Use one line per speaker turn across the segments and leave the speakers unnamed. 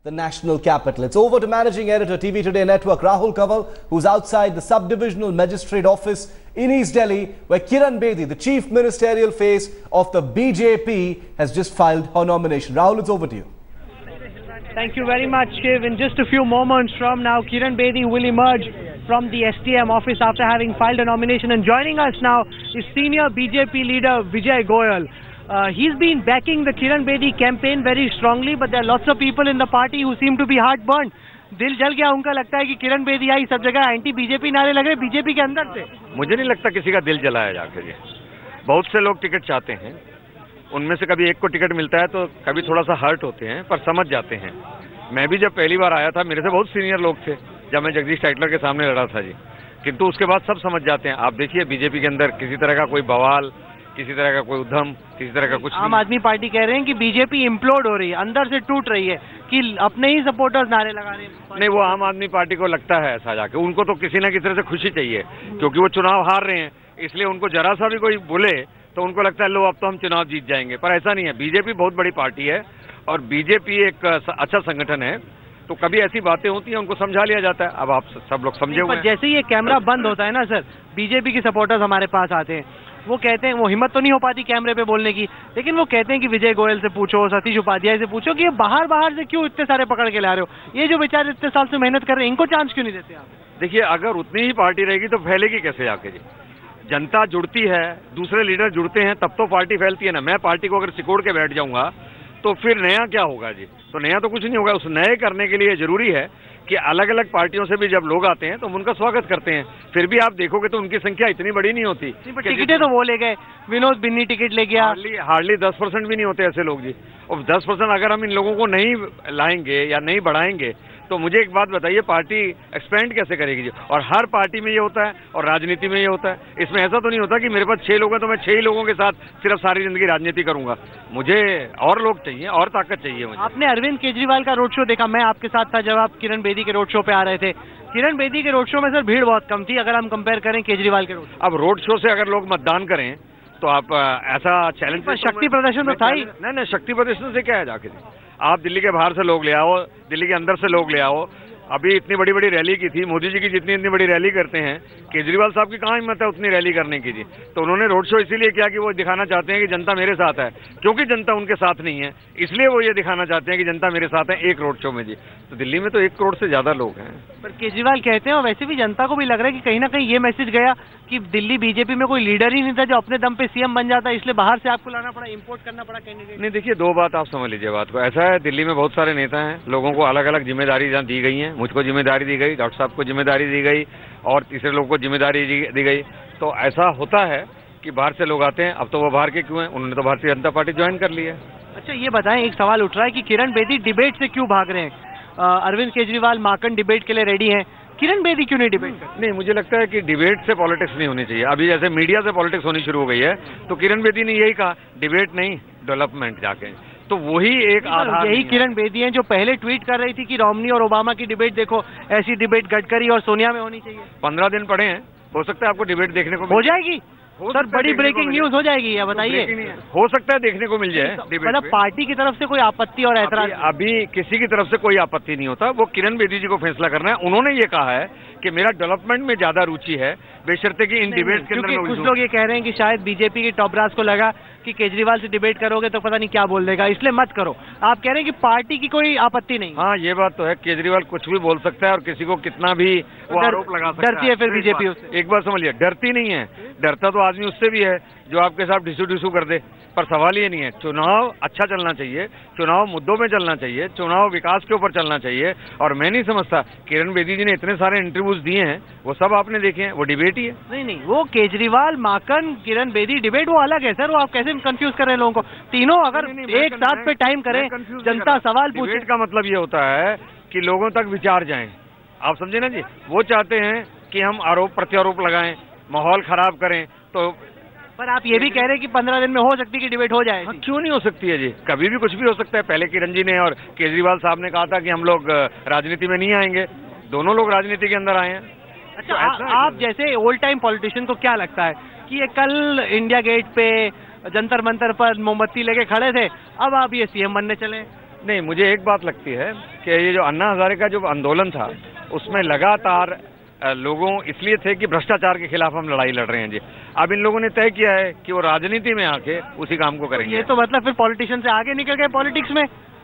the national capital. It's over to managing editor TV Today Network Rahul Kanwal, who's outside the subdivisional magistrate office in East Delhi, where Kiran Bedi, the chief ministerial face of the BJP, has just filed her nomination. Rahul, it's over to you.
Thank you very much, Shiv. In just a few moments from now, Kiran Bedi will emerge from the STM office after having filed a nomination. And joining us now is senior BJP leader Vijay Goyal. He's been backing the Kiran Bedi campaign very strongly, but there are lots of people in the party who seem to be heartburned. दिल जल गया उनका, लगता है कि किरण बेदी आई, सब जगह anti BJP नारे लग रहे बीजेपी के अंदर से।
मुझे नहीं लगता किसी का दिल जलाया जाकर। बहुत से लोग टिकट चाहते हैं, उनमें से कभी एक को टिकट मिलता है तो कभी थोड़ा सा हर्ट होते हैं, पर समझ जाते हैं। मैं भी जब पहली बार आया था, मेरे से बहुत सीनियर लोग थे जब मैं जगदीश टाइटलर के सामने लड़ा था जी, किंतु उसके बाद सब समझ जाते हैं। आप देखिए बीजेपी के अंदर किसी तरह का कोई बवाल, किसी तरह का कोई उद्यम, किसी तरह का कुछ।
आम आदमी पार्टी कह रहे हैं कि बीजेपी इम्प्लोड हो रही है, अंदर से टूट रही है, कि अपने ही सपोर्टर्स नारे लगा रहे हैं।
नहीं, वो आम आदमी पार्टी को लगता है ऐसा जाके, उनको तो किसी न किसी तरह से खुशी चाहिए, क्योंकि वो चुनाव हार रहे हैं, इसलिए उनको जरा सा भी कोई बोले तो उनको लगता है लो अब तो हम चुनाव जीत जाएंगे। पर ऐसा नहीं है, बीजेपी बहुत बड़ी पार्टी है और बीजेपी एक अच्छा संगठन है, तो कभी ऐसी बातें होती हैं उनको समझा लिया जाता है। अब आप सब लोग समझे हुए हैं।
जैसे ही ये कैमरा बंद होता है ना सर, बीजेपी के सपोर्टर्स हमारे पास आते हैं, वो कहते हैं, वो हिम्मत तो नहीं हो पाती कैमरे पे बोलने की, लेकिन वो कहते हैं कि विजय गोयल से पूछो, सतीश उपाध्याय से पूछो कि ये बाहर से क्यों इतने सारे पकड़ के ला रहे हो, ये जो बेचारे इतने साल से मेहनत कर रहे हैं इनको चांस क्यों नहीं देते आप?
देखिए, अगर उतनी ही पार्टी रहेगी तो फैलेगी कैसे आके जी? जनता जुड़ती है, दूसरे लीडर जुड़ते हैं, तब तो पार्टी फैलती है ना। मैं पार्टी को अगर सिकोड़ के बैठ जाऊंगा तो फिर नया क्या होगा जी? तो नया तो कुछ नहीं होगा। उस नए करने के लिए जरूरी है कि अलग अलग पार्टियों से भी जब लोग आते हैं तो हम उनका स्वागत करते हैं। फिर भी आप देखोगे तो उनकी संख्या इतनी बड़ी नहीं होती।
टिकटें तो वो ले गए, विनोद बिन्नी टिकट ले गया।
हार्डली 10% भी नहीं होते ऐसे लोग जी। और 10% अगर हम इन लोगों को नहीं लाएंगे या नहीं बढ़ाएंगे तो मुझे एक बात बताइए, पार्टी एक्सपेंड कैसे करेगी जी? और हर पार्टी में ये होता है और राजनीति में ये होता है। इसमें ऐसा तो नहीं होता कि मेरे पास 6 लोग हैं तो मैं 6 ही लोगों के साथ सिर्फ सारी जिंदगी राजनीति करूंगा। मुझे और लोग चाहिए, और ताकत चाहिए मुझे।
आपने अरविंद केजरीवाल का रोड शो देखा? मैं आपके साथ था जब आप किरण बेदी के रोड शो पे आ रहे थे। किरण बेदी के रोड शो में सर भीड़ बहुत कम थी अगर हम कंपेयर करें केजरीवाल के रोड शो।
अब रोड शो से अगर लोग मतदान करें तो आप ऐसा चैलेंज,
शक्ति प्रदर्शन तो था ही
नहीं, शक्ति प्रदर्शन से क्या है जाके? आप दिल्ली के बाहर से लोग ले आओ, दिल्ली के अंदर से लोग ले आओ। अभी इतनी बड़ी बड़ी रैली की थी, मोदी जी की जितनी इतनी बड़ी रैली करते हैं, केजरीवाल साहब की कहाँ हिम्मत है उतनी रैली करने की जी? तो उन्होंने रोड शो इसीलिए किया कि वो दिखाना चाहते हैं कि जनता मेरे साथ है, क्योंकि जनता उनके साथ नहीं है, इसलिए वो ये दिखाना चाहते हैं कि जनता मेरे साथ है एक रोड शो में जी। तो दिल्ली में तो 1 करोड़ से ज्यादा लोग हैं।
पर केजरीवाल कहते हैं, और वैसे भी जनता को भी लग रहा है कि कहीं ना कहीं ये मैसेज गया कि दिल्ली बीजेपी में कोई लीडर ही नहीं था जो अपने दम पे सीएम बन जाता, इसलिए बाहर से आपको लाना पड़ा, इंपोर्ट करना पड़ा कैंडिडेट।
नहीं, देखिए 2 बात आप समझ लीजिए बात को। ऐसा है, दिल्ली में बहुत सारे नेता हैं, लोगों को अलग अलग जिम्मेदारी दी गई है। मुझको जिम्मेदारी दी गई, डॉक्टर साहब को जिम्मेदारी दी गई और तीसरे लोग को जिम्मेदारी दी गई। तो ऐसा होता है कि बाहर से लोग आते हैं। अब तो वो बाहर के क्यों हैं? उन्होंने तो भारतीय जनता पार्टी ज्वाइन कर ली है।
अच्छा, ये बताएं, एक सवाल उठ रहा है कि किरण बेदी डिबेट से क्यों भाग रहे हैं? अरविंद केजरीवाल माकन डिबेट के लिए रेडी हैं, किरण बेदी क्यों नहीं डिबेट कर?
नहीं, मुझे लगता है कि डिबेट से पॉलिटिक्स नहीं होनी चाहिए। अभी जैसे मीडिया से पॉलिटिक्स होनी शुरू हो गई है, तो किरण बेदी ने यही कहा, डिबेट नहीं डेवलपमेंट जाके। तो वही एक आधार,
यही किरण बेदी हैं जो पहले ट्वीट कर रही थी कि रोमनी और ओबामा की डिबेट देखो, ऐसी डिबेट गडकरी और सोनिया में होनी चाहिए।
15 दिन पड़े हैं, हो सकता है आपको डिबेट देखने को
हो जाएगी सर, बड़ी ब्रेकिंग न्यूज हो जाएगी, या बताइए?
हो सकता है देखने को मिल जाए।
मतलब पार्टी की तरफ से कोई आपत्ति और ऐतराज?
अभी किसी की तरफ से कोई आपत्ति नहीं होता, वो किरण बेदी जी को फैसला करना है। उन्होंने ये कहा है कि मेरा डेवलपमेंट में ज्यादा रुचि है, बेशर्ते कि इन डिबेट के अंदर।
कुछ लोग ये कह रहे हैं कि शायद बीजेपी के टॉप ब्रास को लगा कि केजरीवाल से डिबेट करोगे तो पता नहीं क्या बोल देगा, इसलिए मत करो। आप कह रहे हैं कि पार्टी की कोई आपत्ति नहीं?
हाँ, ये बात तो है, केजरीवाल कुछ भी बोल सकता है और किसी को कितना भी वो आरोप लगा सकता है।
डरती है फिर बीजेपी उससे?
एक बार समझिए, डरती नहीं है। डरता तो आदमी उससे भी है जो आपके साथ ढिसू कर दे। पर सवाल ये नहीं है, चुनाव अच्छा चलना चाहिए, चुनाव मुद्दों में चलना चाहिए, चुनाव विकास के ऊपर चलना चाहिए। और मैं नहीं समझता, किरण बेदी जी ने इतने सारे इंटरव्यूज दिए हैं, वो सब आपने देखे हैं, वो डिबेट ही है।
नहीं, वो केजरीवाल माकन किरण बेदी डिबेट वो अलग है सर। वो आप कैसे कंफ्यूज कर रहे हैं लोगों को? तीनों अगर एक साथ पे टाइम करें, जनता सवाल पूछे।
डिबेट का मतलब ये होता है कि लोगों तक विचार जाए। आप समझे ना जी? वो चाहते हैं कि हम आरोप प्रत्यारोप लगाएं, माहौल खराब करें। तो
पर आप ये भी कह रहे हैं कि 15 दिन में हो सकती है कि डिबेट हो जाए।
हाँ, क्यों नहीं हो सकती है जी? कभी भी कुछ भी हो सकता है। पहले किरण जी ने और केजरीवाल साहब ने कहा था कि हम लोग राजनीति में नहीं आएंगे, दोनों लोग राजनीति के अंदर आए हैं।
अच्छा, आप जैसे ओल्ड टाइम पॉलिटिशियन को क्या लगता है कि ये कल इंडिया गेट पे जंतर मंतर पर मोमबत्ती लेके खड़े थे, अब आप ये सीएम बनने चले?
नहीं, मुझे एक बात लगती है कि ये जो अन्ना हजारे का जो आंदोलन था उसमें लगातार लोगों इसलिए थे कि भ्रष्टाचार के खिलाफ हम लड़ाई लड़ रहे हैं जी। अब इन लोगों ने तय किया है कि वो राजनीति में आके उसी काम को करेंगे।
ये तो मतलब फिर पॉलिटिशियन से आगे निकल गए पॉलिटिक्स में?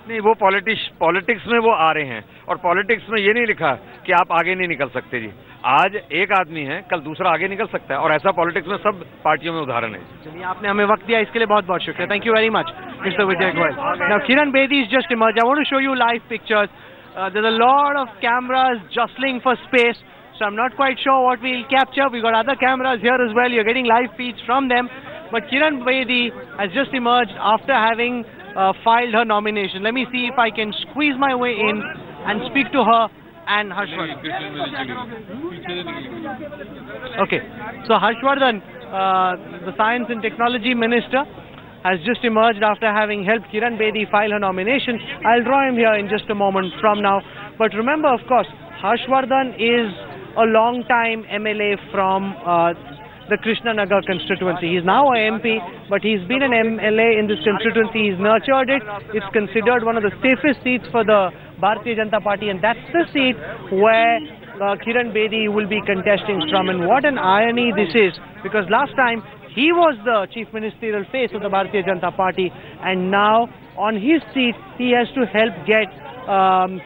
नहीं, वो पॉलिटिक्स में वो आ रहे हैं, और पॉलिटिक्स में ये नहीं लिखा कि आप आगे नहीं निकल सकते जी। आज एक आदमी है, कल दूसरा आगे निकल सकता है, और ऐसा पॉलिटिक्स में सब पार्टियों में उदाहरण है।
चलिए, आपने हमें वक्त दिया, इसके लिए बहुत बहुत शुक्रिया। Thank you very much, mister Vijay Goyal. Now Kiran Bedi is just emerged. I want to show you live pictures. There's a lot of cameras jostling for space, so I'm not quite sure what we'll capture. We got other cameras here as well. You're getting live feeds from them. But Kiran Bedi has just emerged after having filed her nomination. Let me see if I can squeeze my way in and speak to her and Harshvardhan. Okay, so Harshvardhan, the Science and Technology Minister, has just emerged after having helped Kiran Bedi file her nomination. I'll draw him here in just a moment from now. But remember, of course, Harshvardhan is a long-time MLA from the Krishnanagar constituency. He's now a MP, but he's been an MLA in this constituency. He's nurtured it. It's considered one of the safest seats for the Bharatiya Janata Party, and that's the seat where Kiran Bedi will be contesting from. And what an irony this is, because last time he was the chief ministerial face of the Bharatiya Janata Party, and now on his seat he has to help get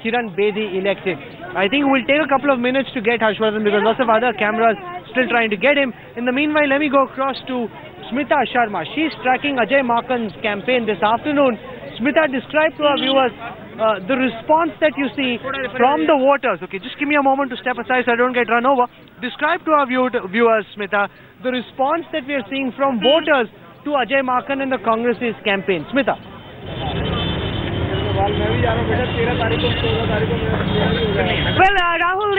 Kiran Bedi elected. I think it will take a couple of minutes to get Harshvardhan because lots of other cameras still trying to get him. In the meanwhile, let me go across to Smita Sharma. She's tracking Ajay Makan's campaign this afternoon. Smita, describe to our viewers the response that you see from the voters. Okay, just give me a moment to step aside so I don't get run over. Describe to our viewers, Smita, the response that we are seeing from voters to Ajay Makan and the Congress's campaign. Smita.
Well, Rahul,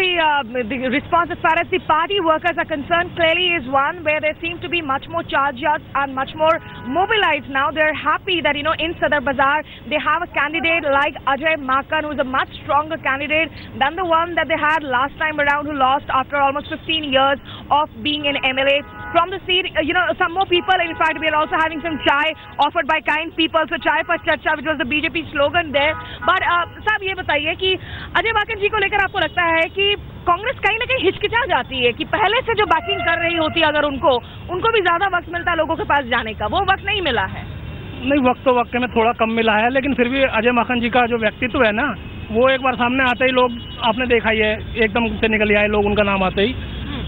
the response as far as the party workers are concerned clearly is one where they seem to be much more charged up and much more mobilized now. They're happy that, in Sadar Bazaar, they have a candidate like Ajay Makan, who is a much stronger candidate than the one that they had last time around, who lost after almost 15 years of being an MLA. From the seat, some more people, in fact, we are also having some chai offered by kind people. So, Chai Par Charcha, which was the BJP slogan there. But, साहब ये बताइए कि अजय माकन जी को लेकर आपको लगता है कि कांग्रेस कहीं ना कहीं हिचकिचा जाती है कि पहले से जो बैकिंग कर रही होती है, अगर उनको भी ज्यादा वक्त मिलता है लोगों के पास जाने का, वो वक्त नहीं मिला है?
नहीं, वक्त तो वक्त में थोड़ा कम मिला है, लेकिन फिर भी अजय माकन जी का जो व्यक्तित्व है ना, वो एक बार सामने आते ही लोग, आपने देखा ही है, एकदम से निकल आए लोग उनका नाम आते ही।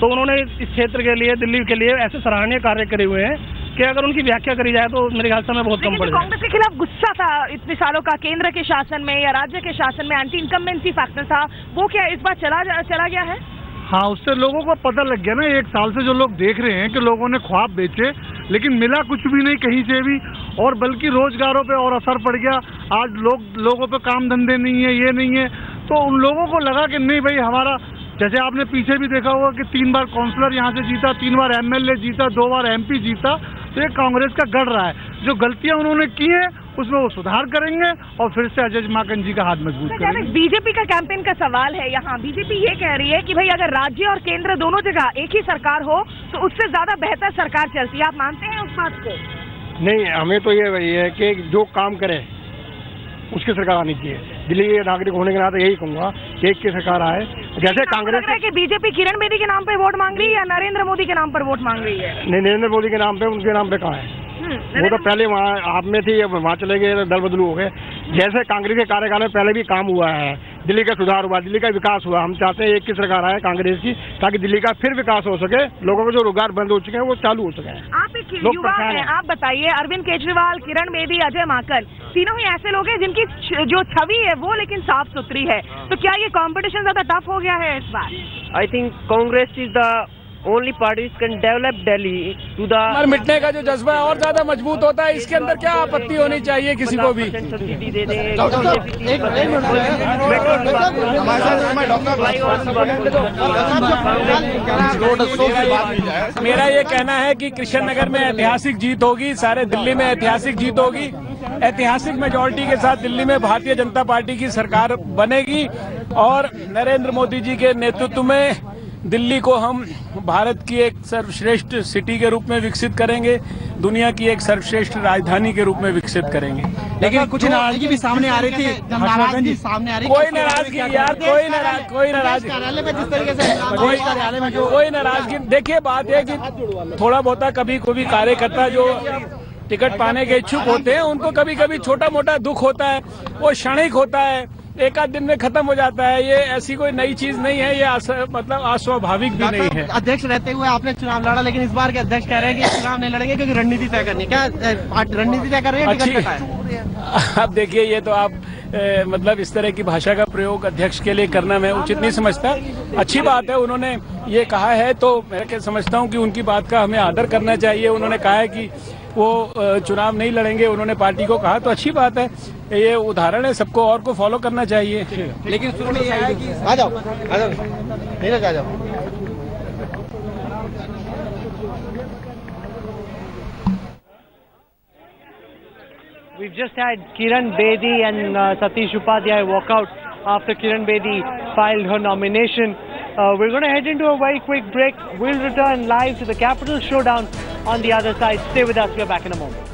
तो उन्होंने इस क्षेत्र के लिए, दिल्ली के लिए ऐसे सराहनीय कार्य करे हुए हैं कि अगर उनकी व्याख्या करी जाए तो मेरे ख्याल से हमें बहुत कम पड़ जाए।
कांग्रेस के खिलाफ गुस्सा था इतने सालों का केंद्र के शासन में या राज्य के शासन में, एंटी इनकम्बेंसी फैक्टर था, वो क्या इस बार चला गया है?
हाँ, उससे लोगों को पता लग गया ना, एक साल से जो लोग देख रहे हैं कि लोगों ने ख्वाब बेचे लेकिन मिला कुछ भी नहीं कहीं से भी, और बल्कि रोजगारों पे और असर पड़ गया। आज लोगों पे काम धंधे नहीं है, ये नहीं है, तो उन लोगों को लगा कि नहीं भाई हमारा, जैसे आपने पीछे भी देखा होगा कि 3 बार काउंसलर यहाँ से जीता, 3 बार MLA जीता, 2 बार MP जीता, तो ये कांग्रेस का गढ़ रहा है। जो गलतियां उन्होंने की हैं उसमें वो सुधार करेंगे और फिर से अजय माकन जी का हाथ मजबूत करेंगे।
बीजेपी का कैंपेन का सवाल है यहाँ, बीजेपी ये कह रही है कि भाई अगर राज्य और केंद्र दोनों जगह एक ही सरकार हो तो उससे ज्यादा बेहतर सरकार चलती है। आप मानते हैं उस बात को?
नहीं, हमें तो ये वही है कि जो काम करे उसकी सरकार आनी चाहिए। दिल्ली के नागरिक होने के नाते यही कहूँगा कि एक की सरकार आए। जैसे कांग्रेस
कि बीजेपी किरण बेदी के नाम पे वोट मांग रही है या नरेंद्र मोदी के नाम पर वोट मांग रही है?
नहीं, नरेंद्र मोदी के नाम पे, उनके नाम पे कहाँ है? वो तो पहले वहाँ आप में थी, अब वहाँ चले गए, दल बदलू हो गए। जैसे कांग्रेस के कार्यकाल में पहले भी काम हुआ है, दिल्ली का सुधार हुआ, दिल्ली का विकास हुआ। हम चाहते हैं एक की सरकार आए कांग्रेस की, ताकि दिल्ली का फिर विकास हो सके, लोगों को जो रोजगार बंद हो चुके हैं वो चालू हो सके।
आप एक युवा हैं, आप बताइए, अरविंद केजरीवाल, किरण बेदी, अजय माकन, तीनों ही ऐसे लोग हैं जिनकी जो छवि है वो लेकिन साफ सुथरी है, तो क्या ये कॉम्पिटिशन ज्यादा टफ हो गया है इस बार?
I think Congress is the only party can develop Delhi to the
मिटने का जो जज्बा है और ज्यादा मजबूत होता है। इसके अंदर क्या आपत्ति होनी चाहिए किसी को भी? मेरा ये कहना है कि कृष्णनगर में ऐतिहासिक जीत होगी, सारे दिल्ली में ऐतिहासिक जीत होगी, ऐतिहासिक मेजॉरिटी के साथ दिल्ली में भारतीय जनता पार्टी की सरकार बनेगी और नरेंद्र मोदी जी के नेतृत्व में दिल्ली को हम भारत की एक सर्वश्रेष्ठ सिटी के रूप में विकसित करेंगे, दुनिया की एक सर्वश्रेष्ठ राजधानी के रूप में विकसित करेंगे।
लेकिन कुछ नाराजगी भी सामने आ रही थी, नाराजगी सामने आ रही,
कोई नाराजगी यार, कोई नाराजगी, कोई नाराजगी। देखिए बात है कि थोड़ा बहुत कभी कोई कार्यकर्ता जो टिकट पाने के इच्छुक होते हैं उनको कभी कभी छोटा मोटा दुख होता है, वो क्षणिक होता है, एक आध दिन में खत्म हो जाता है। ये ऐसी कोई नई चीज नहीं है, ये मतलब अस्वाभाविक भी नहीं है।
अध्यक्ष रहते हुए आपने चुनाव लड़ा, लेकिन इस बार के अध्यक्ष कह रहे हैं कि चुनाव नहीं लड़ेंगे क्योंकि रणनीति तय करनी है। क्या रणनीति तय कर रहे हैं?
अब देखिए ये तो आप मतलब इस तरह की भाषा का प्रयोग अध्यक्ष के लिए करना मैं उचित नहीं समझता। अच्छी बात है, उन्होंने ये कहा है तो मैं समझता हूँ कि उनकी बात का हमें आदर करना चाहिए। उन्होंने कहा है कि वो चुनाव नहीं लड़ेंगे, उन्होंने पार्टी को कहा, तो अच्छी बात है। ये उदाहरण है, सबको और को फॉलो करना चाहिए।
लेकिन शुरू में यह है कि आ जाओ नीरज आ जाओ।
We've just had Kiran Bedi and Satish Upadhyay walk out after Kiran Bedi filed her nomination. We're going to head into a very quick break. We'll return live to the Capital Showdown on the other side. Stay with us. We're back in a moment.